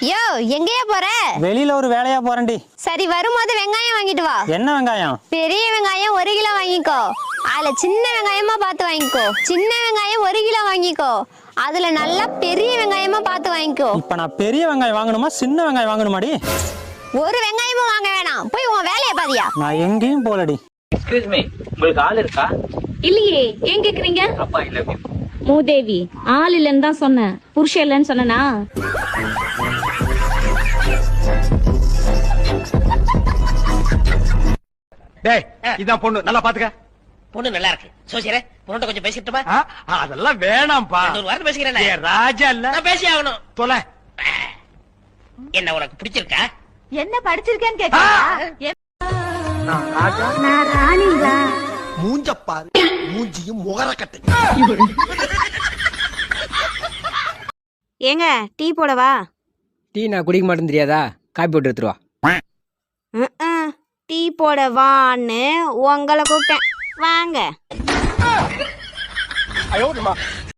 யோ எங்கேயா போற? வெளியில ஒரு வேலையா போறேன்டி. சரி வரும்போது வெங்காயம் வாங்கிட்டு வா. என்ன வெங்காயம்? பெரிய வெங்காயம் 1 கிலோ வாங்கிக்கோ. அதுல சின்ன வெங்காயமா பார்த்து வாங்கிக்கோ. சின்ன வெங்காயம் 1 கிலோ வாங்கிக்கோ. அதுல நல்லா பெரிய வெங்காயமா பார்த்து வாங்கிக்கோ. இப்ப நான் பெரிய வெங்காயம் வாங்கணுமா சின்ன வெங்காயம் வாங்கணுமாடி? ஒரு வெங்காயமும் வாங்க வேணாம், போய் உன் வேலையை பாதியா. நான் எங்கேயும் போலடி. எக்ஸ்கியூஸ் மீ, உங்களுக்கு ஆள் இருக்கா? இல்லையே, ஏன் கேக்குறீங்க? அப்பா இல்ல. மூதேவி, ஆள் இல்லன்னு தான் சொன்னேன், புருஷன் இல்லன்னு சொன்னா? டேய், இதான் பொண்ணு, நல்லா பாத்துக்க. பொண்ணு நல்லா இருக்கு. சோசியரே, பொண்ணு கொஞ்சம் பேசிட்டுமா? அதெல்லாம் வேணாம்பா. ஒரு வாரம் பேசிக்கிறேன். ராஜா இல்ல, நான் பேசி ஆகணும். தொலை. என்ன உனக்கு பிடிச்சிருக்கா? என்ன படிச்சிருக்கேன்னு கேக்குறீங்க? மூஞ்சப்பாரு, மூஞ்சியும் முகரக்கட்டை. ஏங்க டீ போடவா? டீ நான் குடிக்க மாட்டேன்னு தெரியாதா? காப்பி போட்டு எடுத்துருவா. டீ போடவான்னு உங்களை கூப்பிட்டேன், வாங்க.